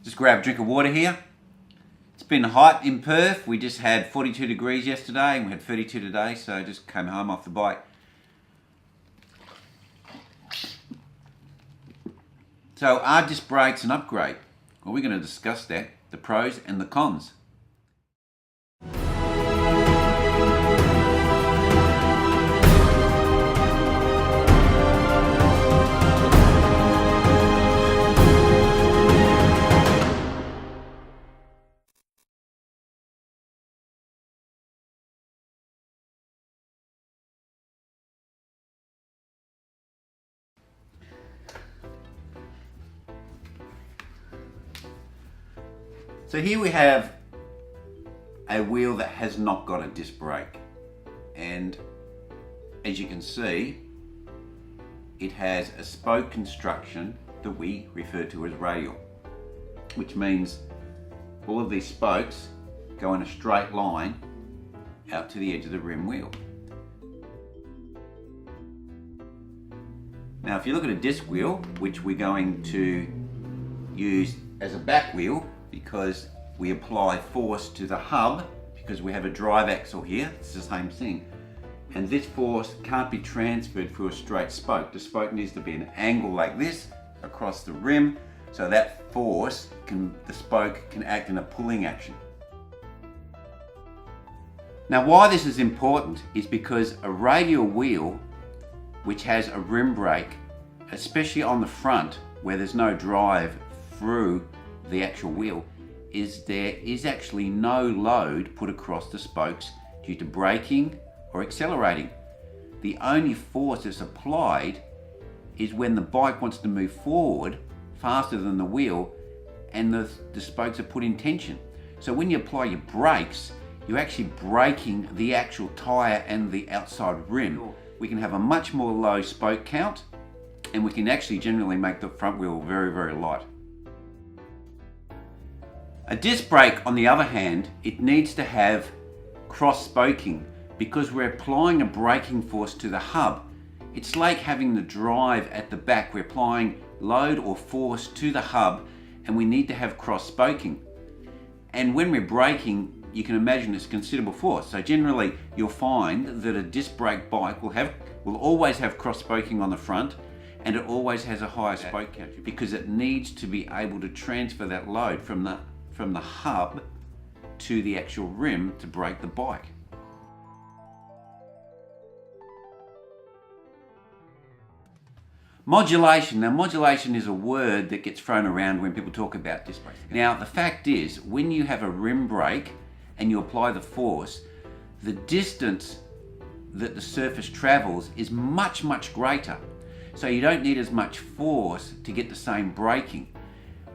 Just grab a drink of water here. It's been hot in Perth. We just had 42 degrees yesterday and we had 32 today, so I just came home off the bike. So are disc brakes an upgrade? Well, we're going to discuss that, the pros and the cons. So here we have a wheel that has not got a disc brake, and as you can see, it has a spoke construction that we refer to as radial, which means all of these spokes go in a straight line out to the edge of the rim wheel. Now if you look at a disc wheel, which we're going to use as a back wheel, because we apply force to the hub, because we have a drive axle here, it's the same thing. And this force can't be transferred through a straight spoke. The spoke needs to be an angle like this across the rim, so that force the spoke can act in a pulling action. Now why this is important is because a radial wheel, which has a rim brake, especially on the front where there's no drive through the actual wheel, there is actually no load put across the spokes due to braking or accelerating. The only force that's applied is when the bike wants to move forward faster than the wheel and the spokes are put in tension. So when you apply your brakes, you're actually braking the actual tyre and the outside rim. We can have a much more low spoke count, and we can actually generally make the front wheel very, very light. A disc brake, on the other hand, it needs to have cross-spoking because we're applying a braking force to the hub. It's like having the drive at the back. We're applying load or force to the hub, and we need to have cross-spoking. And when we're braking, you can imagine it's considerable force. So generally, you'll find that a disc brake bike will always have cross-spoking on the front, and it always has a higher spoke count because it needs to be able to transfer that load from the hub to the actual rim to brake the bike. Modulation. Now modulation is a word that gets thrown around when people talk about disc brakes. Now the fact is, when you have a rim brake and you apply the force, the distance that the surface travels is much, much greater. So you don't need as much force to get the same braking.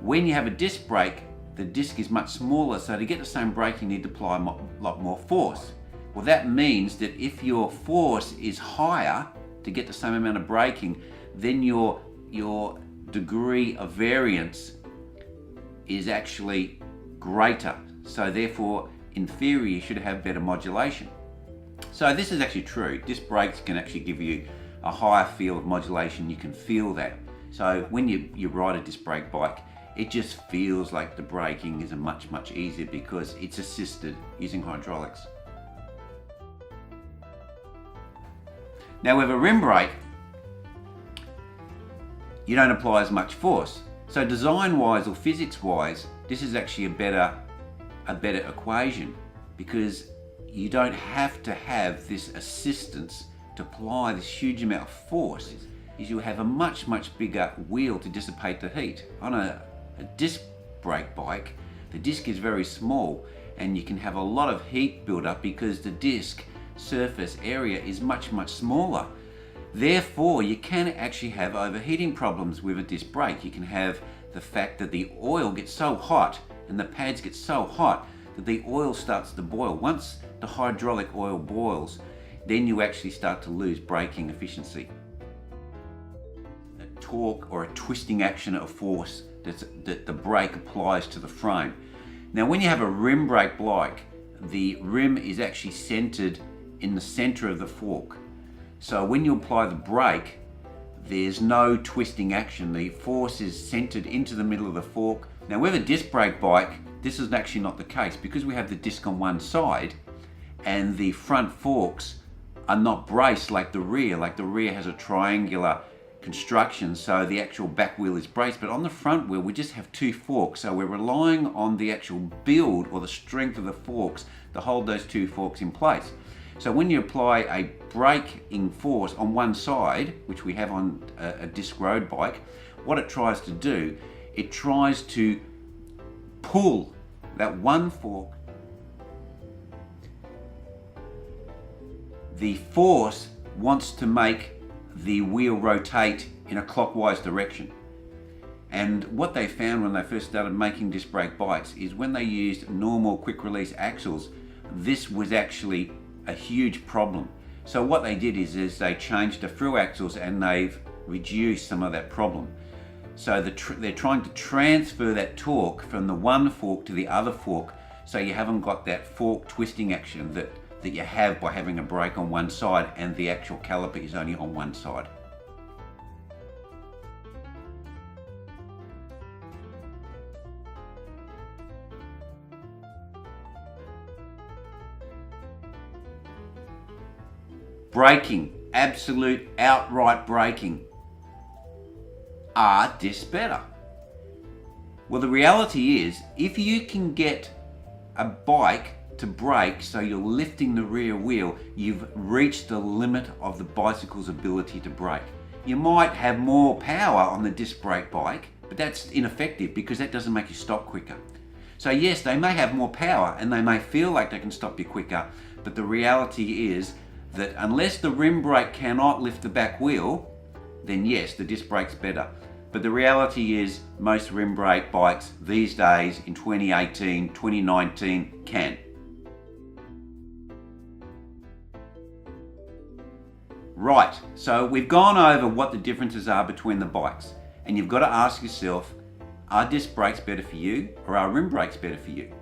When you have a disc brake, the disc is much smaller, so to get the same braking you need to apply a lot more force. Well, that means that if your force is higher to get the same amount of braking, then your degree of variance is actually greater. So therefore, in theory, you should have better modulation. So this is actually true. Disc brakes can actually give you a higher feel of modulation. You can feel that. So when you ride a disc brake bike, it just feels like the braking is much, much easier because it's assisted using hydraulics. Now with a rim brake, you don't apply as much force. So design-wise or physics-wise, this is actually a better equation because you don't have to have this assistance to apply this huge amount of force. You have a much, much bigger wheel to dissipate the heat. On a disc brake bike, the disc is very small and you can have a lot of heat build up because the disc surface area is much, much smaller. Therefore, you can actually have overheating problems with a disc brake. You can have the fact that the oil gets so hot and the pads get so hot that the oil starts to boil. Once the hydraulic oil boils, then you actually start to lose braking efficiency. A torque or a twisting action of force that the brake applies to the frame. Now when you have a rim brake bike, the rim is actually centered in the center of the fork. So when you apply the brake, there's no twisting action. The force is centered into the middle of the fork. Now with a disc brake bike, this is actually not the case because we have the disc on one side and the front forks are not braced like the rear. Like the rear has a triangular construction, so the actual back wheel is braced, but on the front wheel we just have two forks, so we're relying on the actual build or the strength of the forks to hold those two forks in place. So when you apply a braking force on one side, which we have on a disc road bike, what it tries to do, it tries to pull that one fork. The force wants to make the wheel rotate in a clockwise direction. And what they found when they first started making disc brake bikes is when they used normal quick release axles, this was actually a huge problem. So what they did is they changed the through axles and they've reduced some of that problem. So they're trying to transfer that torque from the one fork to the other fork, so you haven't got that fork twisting action that you have by having a brake on one side and the actual caliper is only on one side. Braking, absolute outright braking. Are discs better? Well, the reality is, if you can get a bike to brake so you're lifting the rear wheel, you've reached the limit of the bicycle's ability to brake. You might have more power on the disc brake bike, but that's ineffective because that doesn't make you stop quicker. So yes, they may have more power and they may feel like they can stop you quicker, but the reality is that unless the rim brake cannot lift the back wheel, then yes, the disc brake's better. But the reality is most rim brake bikes these days in 2018, 2019 can. Right, so we've gone over what the differences are between the bikes, and you've got to ask yourself, are disc brakes better for you or are rim brakes better for you?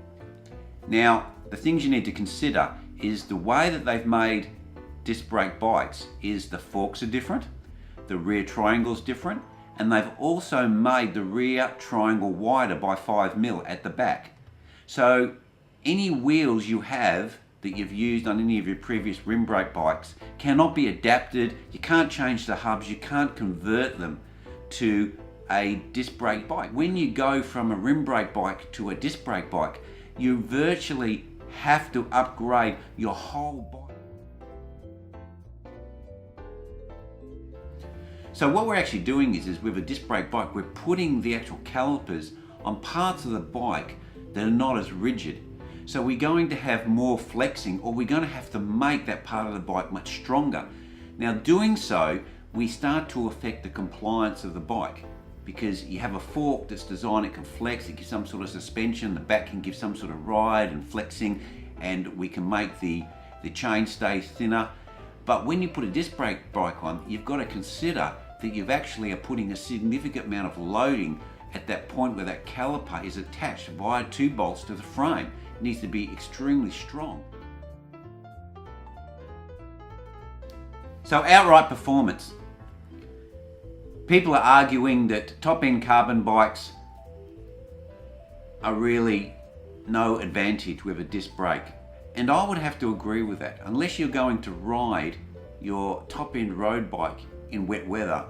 Now, the things you need to consider is the way that they've made disc brake bikes is the forks are different, the rear triangle's different, and they've also made the rear triangle wider by 5mm at the back. So any wheels you have that you've used on any of your previous rim brake bikes cannot be adapted. You can't change the hubs, you can't convert them to a disc brake bike. When you go from a rim brake bike to a disc brake bike, you virtually have to upgrade your whole bike. So what we're actually doing is with a disc brake bike, we're putting the actual calipers on parts of the bike that are not as rigid. So we're going to have more flexing, or we're going to have to make that part of the bike much stronger. Now doing so, we start to affect the compliance of the bike, because you have a fork that's designed, it can flex, it gives some sort of suspension, the back can give some sort of ride and flexing, and we can make the chain stay thinner. But when you put a disc brake bike on, you've got to consider that you've actually are putting a significant amount of loading at that point where that caliper is attached via 2 bolts to the frame. It needs to be extremely strong. So outright performance. People are arguing that top-end carbon bikes are really no advantage with a disc brake. And I would have to agree with that. Unless you're going to ride your top-end road bike in wet weather,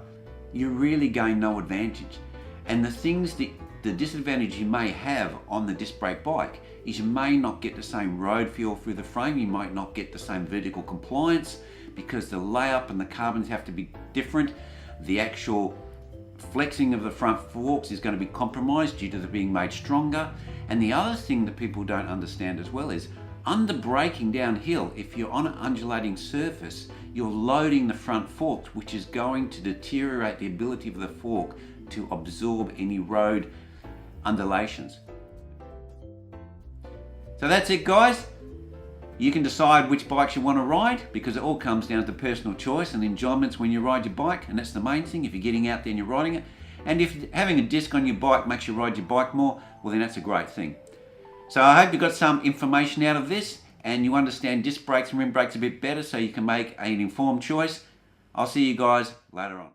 you really gain no advantage. And the disadvantage you may have on the disc brake bike is you may not get the same road feel through the frame, you might not get the same vertical compliance because the layup and the carbons have to be different. The actual flexing of the front forks is going to be compromised due to them being made stronger. And the other thing that people don't understand as well is under braking downhill, if you're on an undulating surface, you're loading the front forks, which is going to deteriorate the ability of the fork to absorb any road undulations. So that's it, guys. You can decide which bikes you want to ride because it all comes down to personal choice and enjoyments when you ride your bike, and that's the main thing if you're getting out there and you're riding it. And if having a disc on your bike makes you ride your bike more, well then that's a great thing. So I hope you got some information out of this and you understand disc brakes and rim brakes a bit better so you can make an informed choice. I'll see you guys later on.